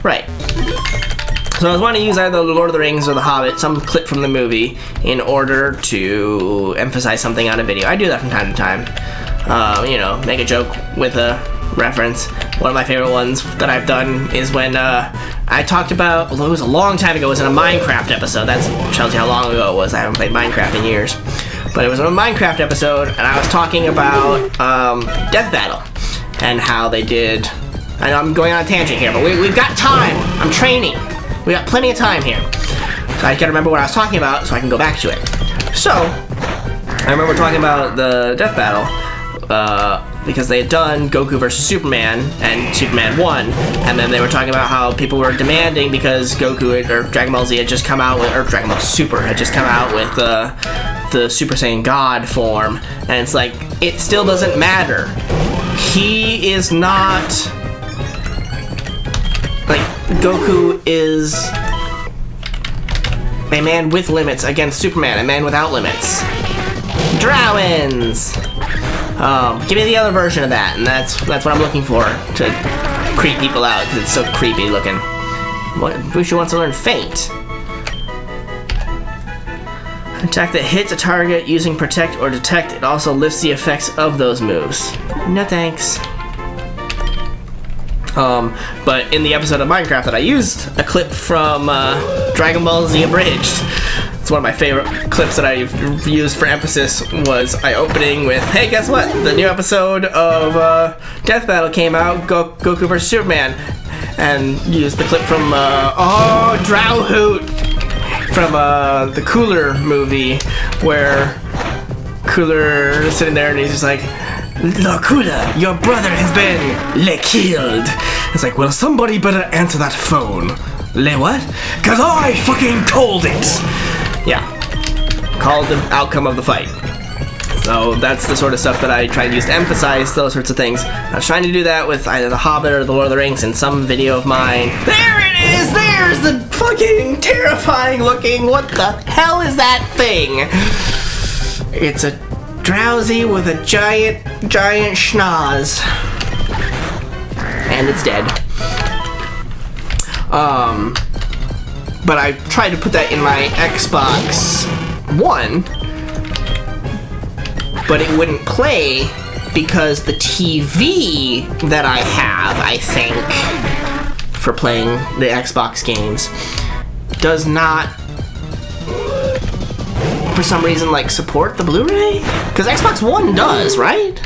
Right. So I was wanting to use either The Lord of the Rings or The Hobbit, some clip from the movie, in order to emphasize something on a video. I do that from time to time. You know, make a joke with a reference. One of my favorite ones that I've done is when I talked about, although it was a long time ago, it was in a Minecraft episode. That tells you how long ago it was. I haven't played Minecraft in years. But it was in a Minecraft episode, and I was talking about Death Battle and how they did. I know I'm going on a tangent here, but we've got time. I'm training. We got plenty of time here. So I gotta remember what I was talking about so I can go back to it. So, I remember talking about the Death Battle because they had done Goku vs. Superman and Superman won, and then they were talking about how people were demanding because Goku or Dragon Ball Z had just come out with, or Dragon Ball Super had just come out with the Super Saiyan God form, and it's like, it still doesn't matter. He is not, like, Goku is a man with limits against Superman, a man without limits. Drowins! Give me the other version of that, and that's what I'm looking for to creep people out, because it's so creepy looking. Bushu wants to learn Feint. Attack that hits a target using Protect or Detect. It also lifts the effects of those moves. No thanks. But in the episode of Minecraft that I used, a clip from Dragon Ball Z Abridged. It's one of my favorite clips that I've used for emphasis, was I opening with, hey, guess what? The new episode of Death Battle came out, Goku vs. Superman. And used the clip from, Drowhoot! From the Cooler movie, where Cooler is sitting there and he's just like, "Look, Cooler, your brother has been killed." It's like, well, somebody better answer that phone. What? Cause I fucking called it! Yeah. Called the outcome of the fight. So that's the sort of stuff that I try to use to emphasize those sorts of things. I was trying to do that with either The Hobbit or The Lord of the Rings in some video of mine. There it is! There's the fucking terrifying looking, what the hell is that thing? It's a drowsy with a giant schnoz. And it's dead. But I tried to put that in my Xbox One, but it wouldn't play because the TV that I have, I think, for playing the Xbox games, does not, for some reason, like, support the Blu-ray? Because Xbox One does, right?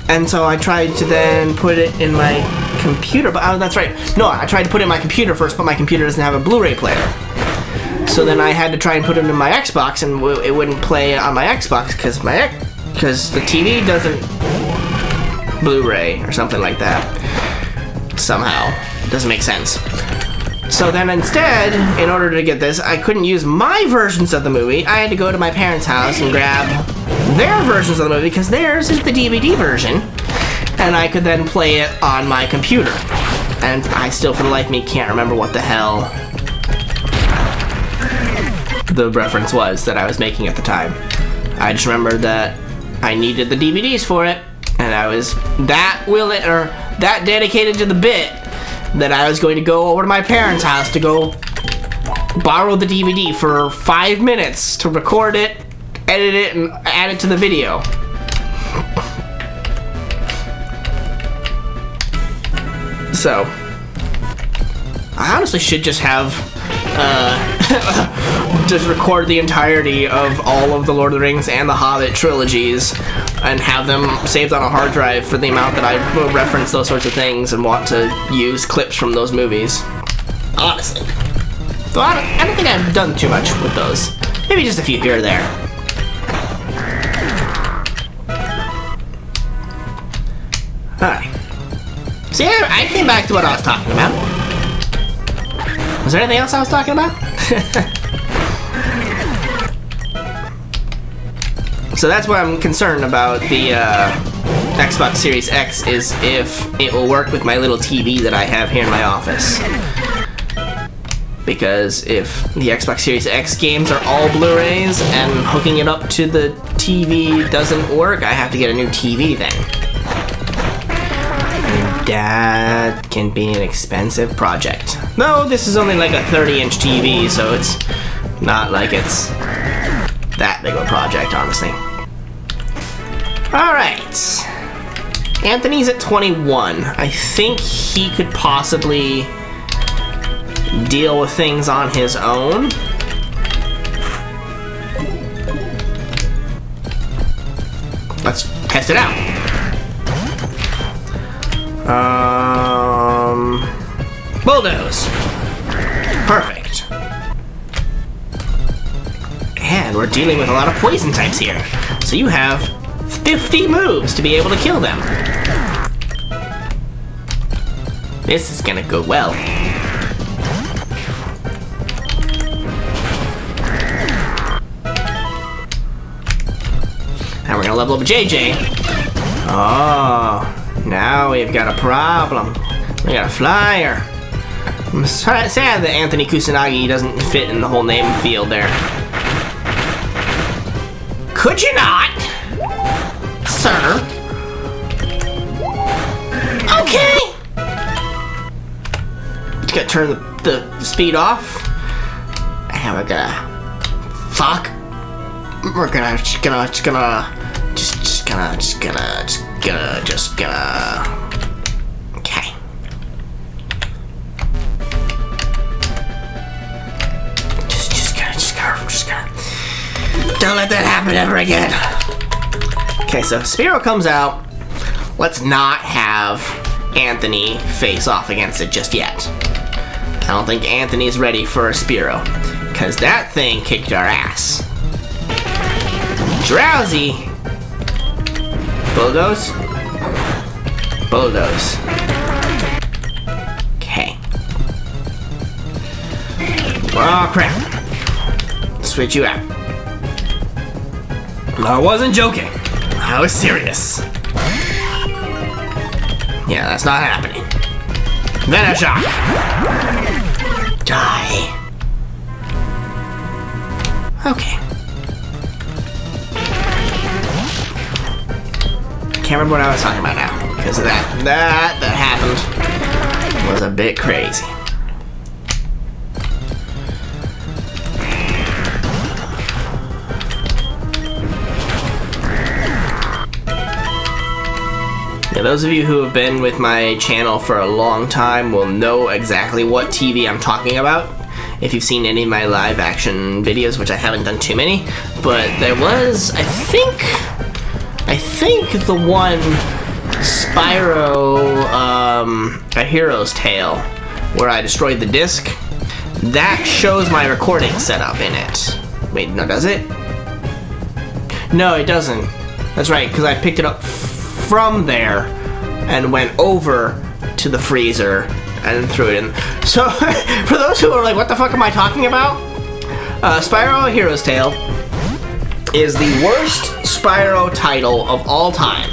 And so I tried to then put it in my computer, but that's right. No, I tried to put it in my computer first, but my computer doesn't have a Blu-ray player. So then I had to try and put it in my Xbox, and it wouldn't play on my Xbox because the TV doesn't Blu-ray or something like that. Somehow. It doesn't make sense. So then instead, in order to get this, I couldn't use my versions of the movie. I had to go to my parents' house and grab their versions of the movie, because theirs is the DVD version, and I could then play it on my computer. And I still, for the life of me, can't remember what the hell the reference was that I was making at the time. I just remembered that I needed the DVDs for it, and I was that dedicated to the bit that I was going to go over to my parents' house to go borrow the DVD for 5 minutes to record it, edit it, and add it to the video. So, I honestly should just have just record the entirety of all of the Lord of the Rings and the Hobbit trilogies and have them saved on a hard drive for the amount that I will reference those sorts of things and want to use clips from those movies. Honestly. So I don't think I've done too much with those. Maybe just a few here or there. Alright. See, I came back to what I was talking about. Was there anything else I was talking about? So that's what I'm concerned about the Xbox Series X, is if it will work with my little TV that I have here in my office. Because if the Xbox Series X games are all Blu-rays and hooking it up to the TV doesn't work, I have to get a new TV then. That can be an expensive project. No, this is only like a 30-inch TV, so it's not like it's that big of a project, honestly. Alright. Anthony's at 21. I think he could possibly deal with things on his own. Let's test it out. Bulldoze. Perfect. And we're dealing with a lot of poison types here. So you have 50 moves to be able to kill them. This is gonna go well. And we're gonna level up JJ. Oh, now we've got a problem. We got a flyer. I'm sad that Anthony Kusanagi doesn't fit in the whole name field there. Could you not, sir? Okay. Just gotta turn the speed off. And we're gonna fuck. We're gonna just gonna. Okay. Just gonna. Don't let that happen ever again. Okay, so Spiro comes out. Let's not have Anthony face off against it just yet. I don't think Anthony's ready for a Spiro, because that thing kicked our ass. Drowsy. Bulldoze. Bulldoze. Okay. Oh crap. Switch you out. I wasn't joking. I was serious. Yeah, that's not happening. Venoshock. Die. Okay. Can't remember what I was talking about now, because that happened was a bit crazy. Yeah, those of you who have been with my channel for a long time will know exactly what TV I'm talking about. If you've seen any of my live action videos, which I haven't done too many, but there was, I think the one Spyro, A Hero's Tale, where I destroyed the disc, that shows my recording setup in it. Wait, no, does it? No, it doesn't. That's right, because I picked it up from there and went over to the freezer and threw it in. So, for those who are like, what the fuck am I talking about? Spyro A Hero's Tale is the worst Spyro title of all time.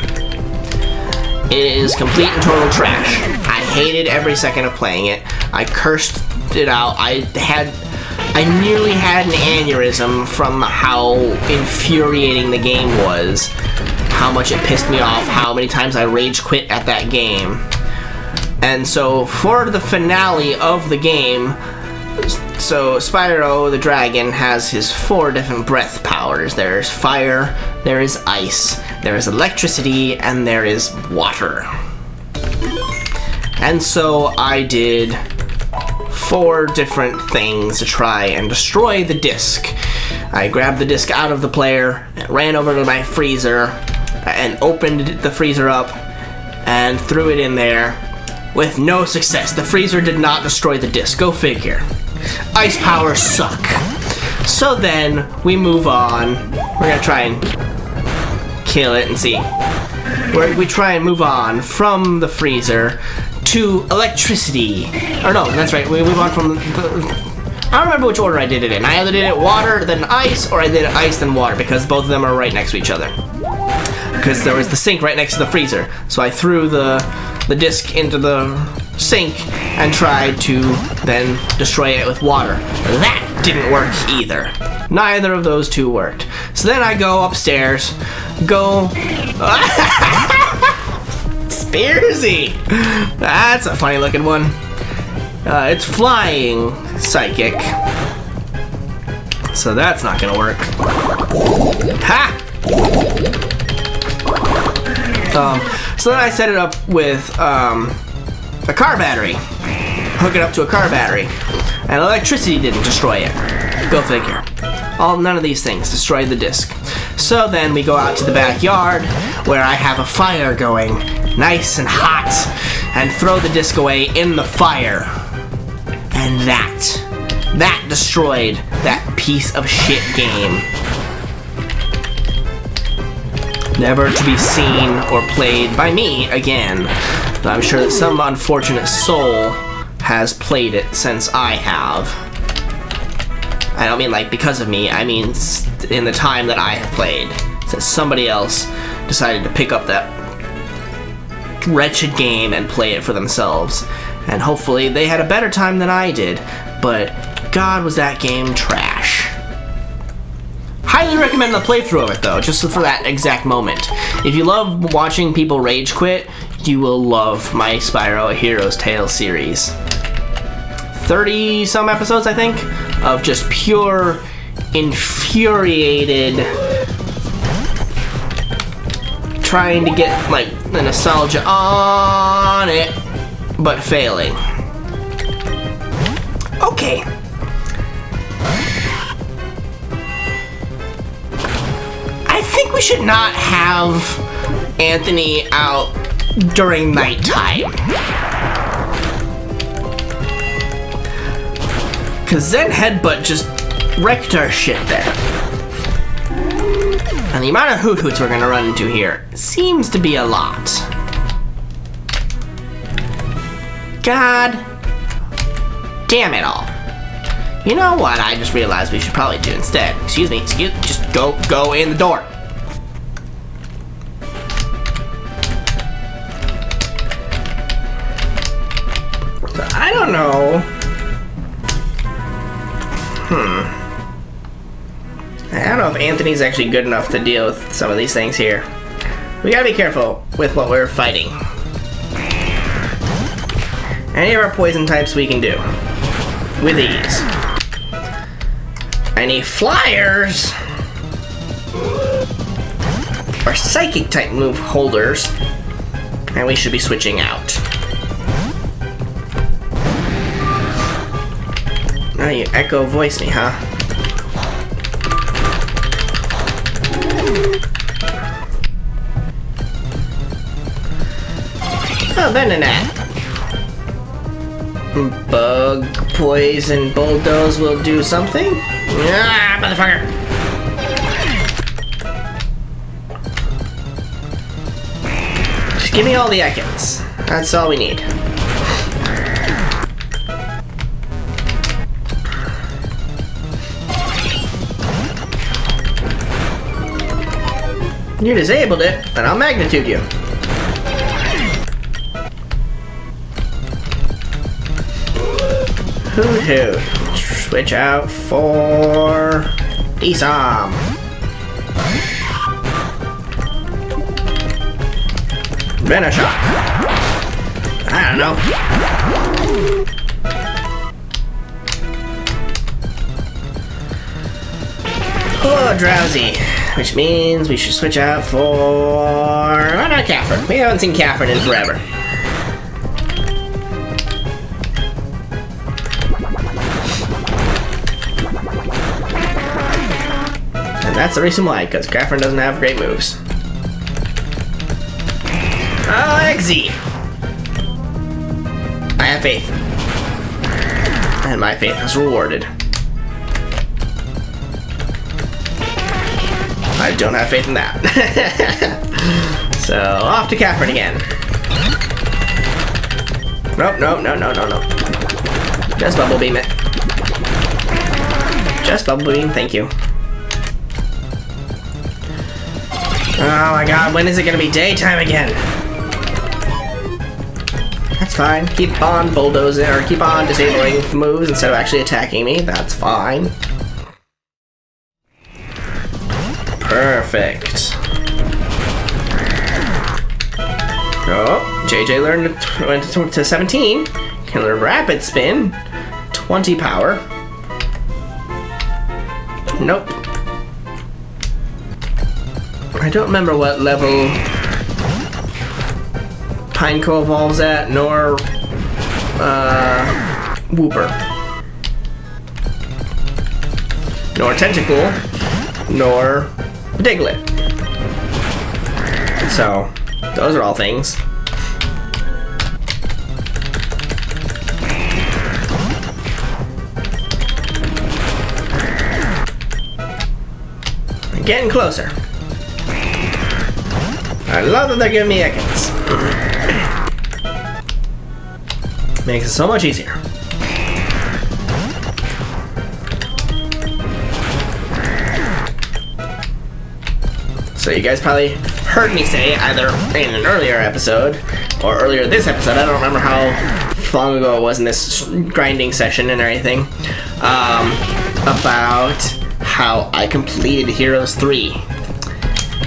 It is complete and total trash. I hated every second of playing it. I cursed it out. I nearly had an aneurysm from how infuriating the game was, how much it pissed me off, how many times I rage quit at that game. And so for the finale of the game, so Spyro the Dragon has his 4 different breath powers. There's fire, there is ice, there is electricity, and there is water. And so I did 4 different things to try and destroy the disc. I grabbed the disc out of the player, ran over to my freezer, and opened the freezer up and threw it in there with no success. The freezer did not destroy the disc. Go figure. Ice powers suck. So then we move on. We're gonna try and kill it and see. We try and move on from the freezer to electricity. Or no, that's right. We move on from I don't remember which order I did it in. I either did it water, then ice, or I did it ice, then water, because both of them are right next to each other. Because there was the sink right next to the freezer. So I threw the disc into the sink and tried to then destroy it with water. That didn't work either. Neither of those two worked. So then I go upstairs, conspiracy! That's a funny looking one. It's flying psychic. So that's not gonna work. Ha! So then I set it up with a car battery. Hook it up to a car battery. And electricity didn't destroy it. Go figure. None of these things destroyed the disc. So then we go out to the backyard where I have a fire going, nice and hot, and throw the disc away in the fire. And that destroyed that piece of shit game. Never to be seen or played by me again. But I'm sure that some unfortunate soul has played it since I have. I don't mean like because of me, I mean in the time that I have played. Since somebody else decided to pick up that wretched game and play it for themselves. And hopefully they had a better time than I did. But God, was that game trash. Highly recommend the playthrough of it though, just for that exact moment. If you love watching people rage quit, you will love my Spyro A Hero's Tale series. 30 some episodes, I think, of just pure infuriated trying to get like the nostalgia on it, but failing. Okay. I think we should not have Anthony out during nighttime. Cause then Headbutt just wrecked our shit there. And the amount of hoot-hoots we're gonna run into here seems to be a lot. God damn it all. You know what I just realized we should probably do instead? Just go in the door. So I don't know. I don't know if Anthony's actually good enough to deal with some of these things here. We gotta be careful with what we're fighting. Any of our poison types we can do with ease. Any flyers or psychic type move holders, and we should be switching out. Oh, you echo voice me, huh? Oh, Venonat. Bug, poison, bulldoze will do something? Ah, motherfucker! Just give me all the Ekans. That's all we need. You disabled it, then I'll magnitude you. Hoot hoot. Switch out for Desam. Venoshock. I don't know. Oh, drowsy. Which means we should switch out for... Why not Catherine? We haven't seen Catherine in forever. And that's the reason why, because Catherine doesn't have great moves. Oh, Eggsy! I have faith. And my faith is rewarded. I don't have faith in that. So, off to Catherine again. Nope, no. Just Bubble Beam it. Just Bubble Beam, thank you. Oh my god, when is it gonna be daytime again? That's fine. Keep on bulldozing, or keep on disabling moves instead of actually attacking me. That's fine. Perfect. Oh. JJ went to 17. Can learn Rapid Spin. 20 power. Nope. I don't remember what level Pineco evolves at, nor Wooper. Nor Tentacool, nor Diglett. So, those are all things. Getting closer. I love that they're giving me Ekans. Makes it so much easier. So you guys probably heard me say, either in an earlier episode or earlier this episode, I don't remember how long ago it was in this grinding session and everything, about how I completed Heroes 3.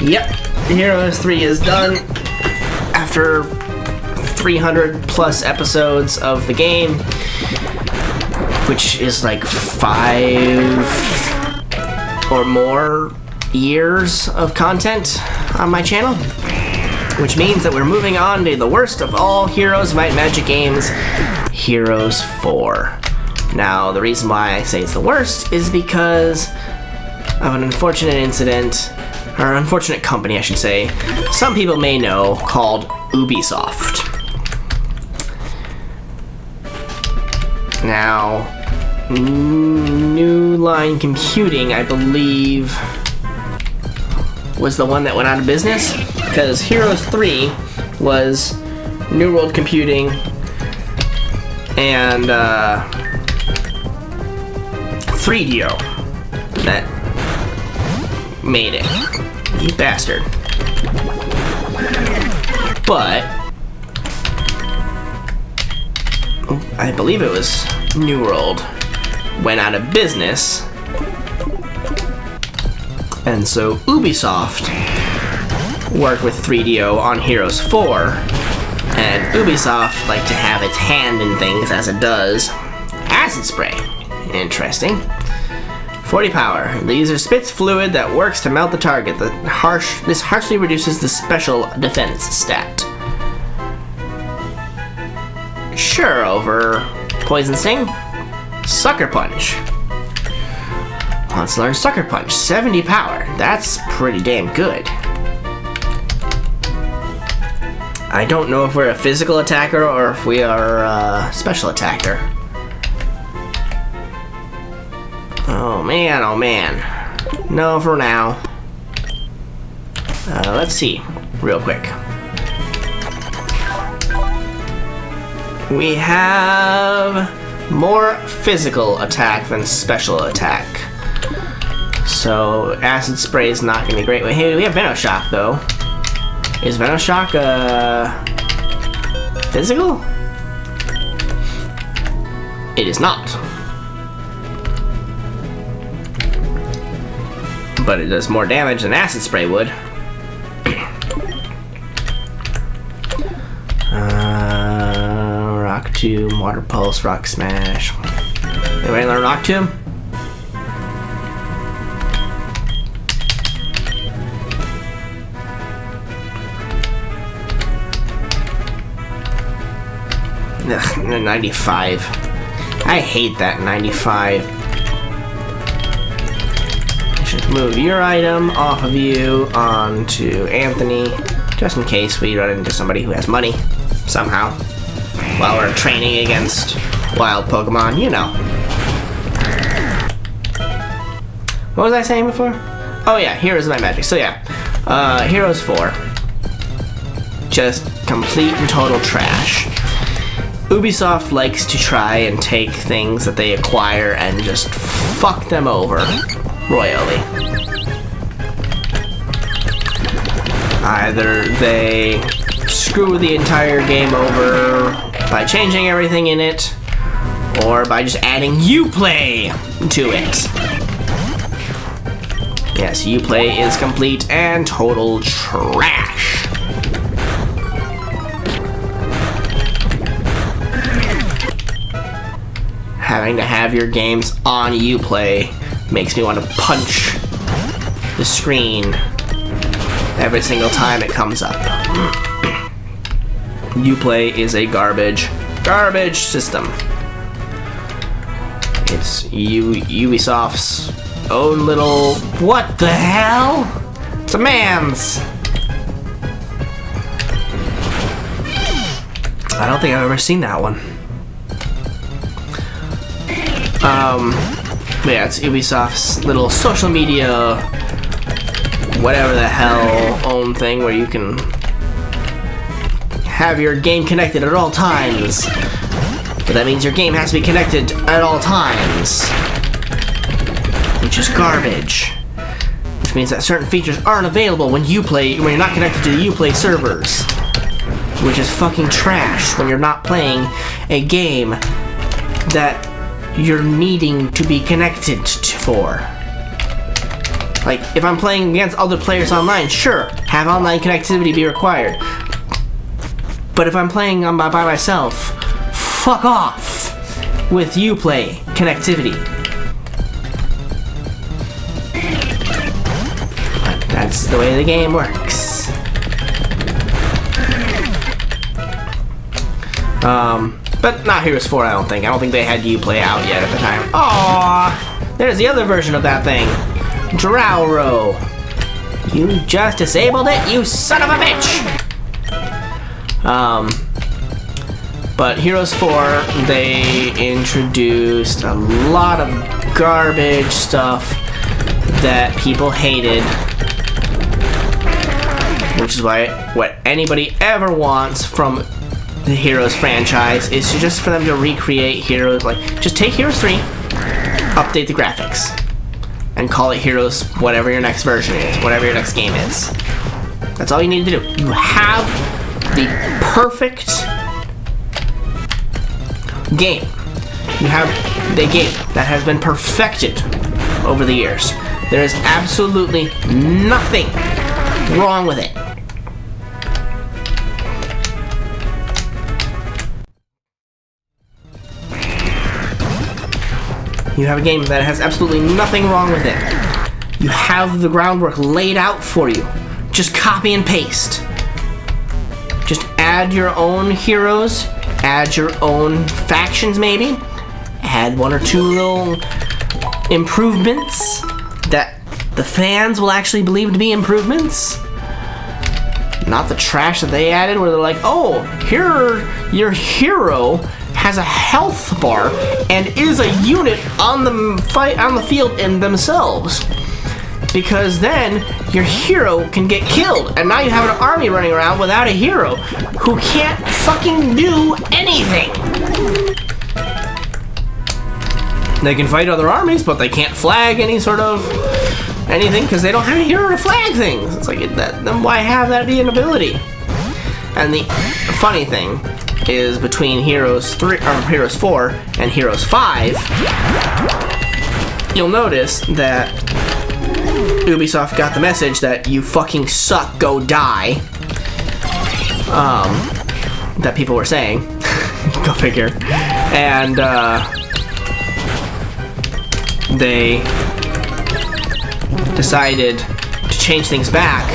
Yep, Heroes 3 is done after 300 plus episodes of the game, which is like 5 or more years of content on my channel, which means that we're moving on to the worst of all Heroes Might and Magic games, Heroes 4. Now, the reason why I say it's the worst is because of an unfortunate incident, or an unfortunate company, I should say, some people may know, called Ubisoft. Now, New Line Computing, I believe, was the one that went out of business, because Heroes 3 was New World Computing and 3DO that made it. You bastard. But I believe it was New World went out of business, and so Ubisoft worked with 3DO on Heroes 4, and Ubisoft liked to have its hand in things, as it does. Acid Spray. Interesting. 40 power. The user spits fluid that works to melt the target. This harshly reduces the special defense stat. Sure, over Poison Sting. Sucker Punch. Let's learn Sucker Punch. 70 power. That's pretty damn good. I don't know if we're a physical attacker or if we are a special attacker. Oh man, oh man. No, for now. Let's see, real quick. We have more physical attack than special attack. So, Acid Spray is not going to be great. Hey, we have Venoshock, though. Is Venoshock, physical? It is not. But it does more damage than Acid Spray would. Rock Tomb, Water Pulse, Rock Smash. Anybody learn Rock Tomb? Ugh, 95. I hate that 95. I should move your item off of you onto Anthony, just in case we run into somebody who has money somehow while we're training against wild Pokemon, you know. What was I saying before? Oh yeah, Heroes Might and Magic. So yeah, Heroes 4. Just complete and total trash. Ubisoft likes to try and take things that they acquire and just fuck them over royally. Either they screw the entire game over by changing everything in it, or by just adding Uplay to it. Yes, Uplay is complete and total trash. having to have your games on Uplay makes me want to punch the screen every single time it comes up. Uplay is a garbage system. It's Ubisoft's own little... What the hell? It's a man's. I don't think I've ever seen that one. But yeah, it's Ubisoft's little social media, whatever the hell, own thing where you can have your game connected at all times. But that means your game has to be connected at all times, which is garbage. Which means that certain features aren't available when you're not connected to the Uplay servers, which is fucking trash when you're not playing a game that you're needing to be connected for. Like, if I'm playing against other players online, sure, have online connectivity be required. But if I'm playing by myself, fuck off with Uplay connectivity. But that's the way the game works. But not Heroes 4, I don't think. I don't think they had Uplay out yet at the time. Aww! There's the other version of that thing. Drowro. You just disabled it, you son of a bitch! But Heroes 4, they introduced a lot of garbage stuff that people hated. Which is why what anybody ever wants from the Heroes franchise is just for them to recreate Heroes, like, just take Heroes 3, update the graphics, and call it Heroes whatever your next version is, whatever your next game is. That's all you need to do. You have the perfect game. You have the game that has been perfected over the years. There is absolutely nothing wrong with it. You have a game that has absolutely nothing wrong with it. You have the groundwork laid out for you. Just copy and paste. Just add your own heroes, add your own factions maybe, add one or two little improvements that the fans will actually believe to be improvements. Not the trash that they added where they're like, oh, here your hero has a health bar and is a unit on the field in themselves. Because then your hero can get killed, and now you have an army running around without a hero who can't fucking do anything. They can fight other armies, but they can't flag any sort of anything because they don't have a hero to flag things. It's like, then why have that be an ability? And the funny thing is, between Heroes 4 and Heroes 5, you'll notice that Ubisoft got the message that you fucking suck, go die. That people were saying. Go figure. And they decided to change things back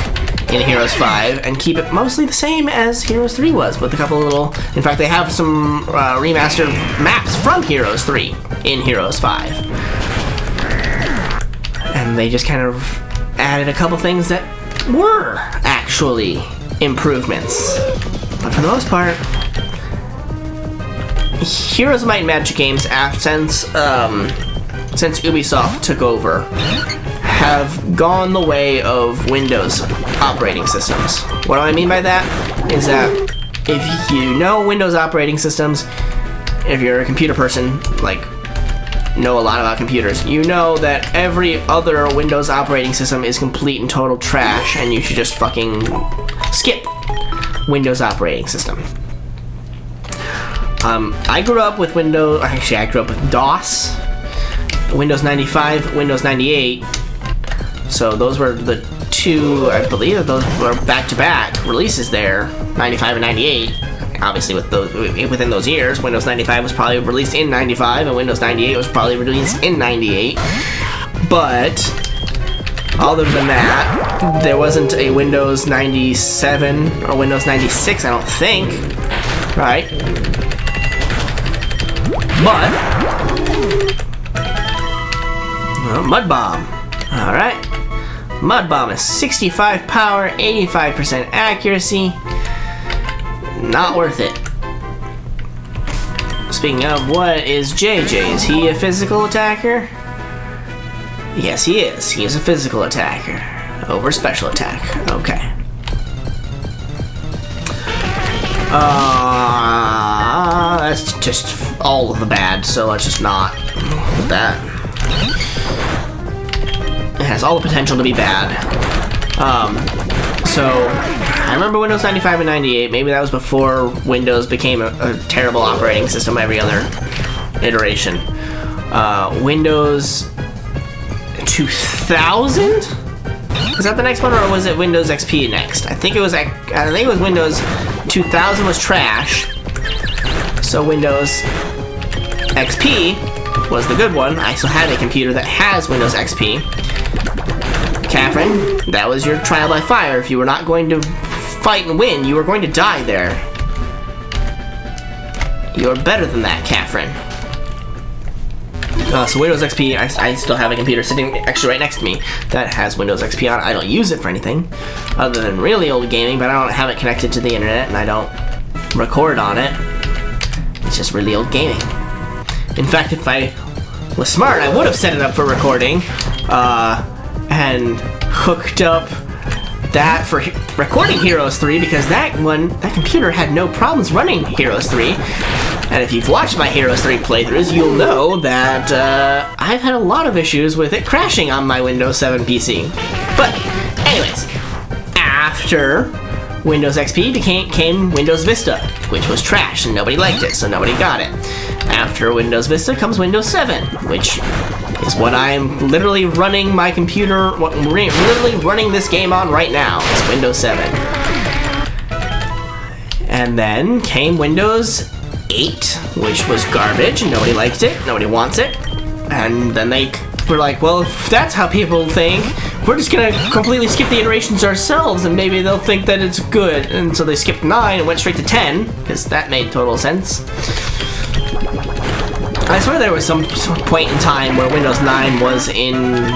in Heroes 5 and keep it mostly the same as Heroes 3 was, with a couple of little... In fact, they have some remastered maps from Heroes 3 in Heroes 5. And they just kind of added a couple things that were actually improvements. But for the most part, Heroes of Might and Magic games, since Ubisoft took over, have gone the way of Windows operating systems. What do I mean by that? Is that if you know Windows operating systems, if you're a computer person, like, know a lot about computers, you know that every other Windows operating system is complete and total trash, and you should just fucking skip Windows operating system. I grew up with I grew up with DOS, Windows 95, Windows 98. So those were the two, I believe that those were back-to-back releases there, 95 and 98. obviously within those years. Windows 95 was probably released in 95, and Windows 98 was probably released in 98. But other than that, there wasn't a Windows 97 or Windows 96, I don't think, right? But Mud Bomb. All right. Mud Bomb is 65 power, 85% accuracy. Not worth it. Speaking of, what is JJ? Is he a physical attacker? Yes, he is. He is a physical attacker over special attack. Okay. That's just all of the bad, so let's just not put that. It has all the potential to be bad. So I remember Windows 95 and 98. Maybe that was before Windows became a terrible operating system every other iteration. Windows 2000? Was that the next one, or was it Windows XP next? I think it was Windows 2000 was trash. So Windows XP was the good one. I still have a computer that has Windows XP. Catherine, that was your trial by fire. If you were not going to fight and win, you were going to die there. You're better than that, Catherine. So Windows XP, I still have a computer sitting actually right next to me that has Windows XP on it. I don't use it for anything other than really old gaming, but I don't have it connected to the internet and I don't record on it. It's just really old gaming. In fact, if I was smart, I would have set it up for recording and hooked up that for recording Heroes 3, because that computer had no problems running Heroes 3. And if you've watched my Heroes 3 playthroughs, you'll know that I've had a lot of issues with it crashing on my Windows 7 PC. But anyways, after Windows XP came Windows Vista, which was trash and nobody liked it, so nobody got it. After Windows Vista comes Windows 7, which is what I'm literally running my computer, literally running this game on right now. It's Windows 7. And then came Windows 8, which was garbage and nobody liked it, nobody wants it. And then they were like, well, if that's how people think, we're just gonna completely skip the iterations ourselves and maybe they'll think that it's good. And so they skipped 9 and went straight to 10, because that made total sense. I swear there was some point in time where Windows 9 was in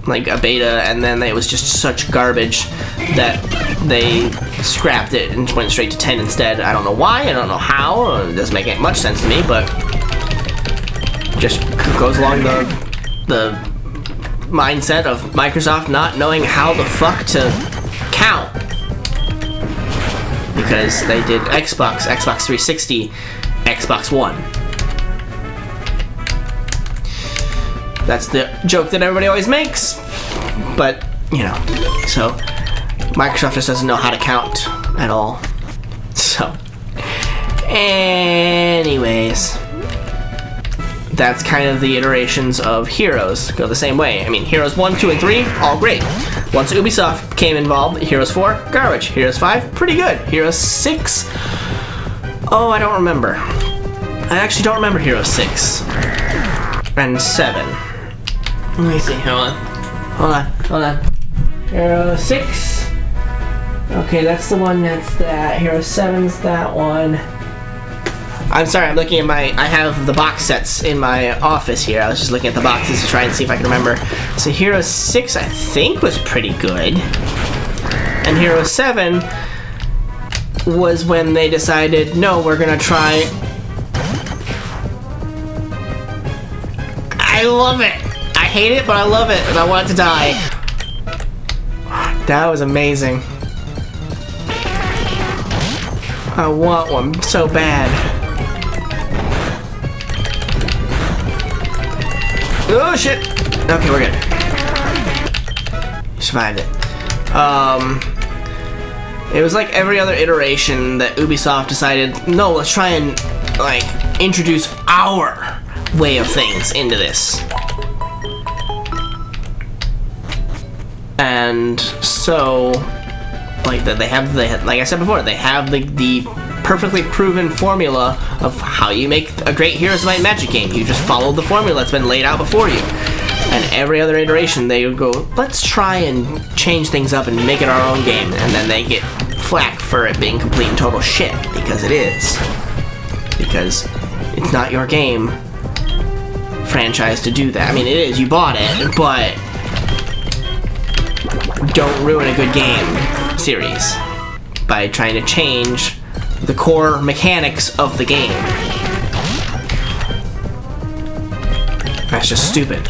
like a beta and then it was just such garbage that they scrapped it and went straight to 10 instead. I don't know why, I don't know how, it doesn't make much sense to me, but just goes along the mindset of Microsoft not knowing how the fuck to count. Because they did Xbox 360, Xbox One. That's the joke that everybody always makes, but, you know, so Microsoft just doesn't know how to count at all. So, anyways, that's kind of the iterations of Heroes go the same way. I mean, Heroes 1, 2, and 3, all great. Once Ubisoft became involved, Heroes 4, garbage. Heroes 5, pretty good. Heroes 6, oh, I don't remember. I actually don't remember Heroes 6 and 7. Let me see, hold on. Hero 6. Okay, that's the one that's that. Hero 7's that one. I'm sorry, I'm looking at I have the box sets in my office here. I was just looking at the boxes to try and see if I can remember. So Hero 6, I think, was pretty good. And Hero 7 was when they decided, no, we're gonna try... I love it! I hate it, but I love it, and I want it to die. That was amazing. I want one so bad. Oh shit! Okay, we're good. Survived it. It was like every other iteration that Ubisoft decided, no, let's try and, like, introduce our way of things into this. And so, like, like I said before, they have the perfectly proven formula of how you make a great Heroes of Might and Magic game. You just follow the formula that's been laid out before you. And every other iteration, they would go, let's try and change things up and make it our own game. And then they get flack for it being complete and total shit, because it is. Because it's not your game franchise to do that. I mean, it is, you bought it, but don't ruin a good game series by trying to change the core mechanics of the game. That's just stupid.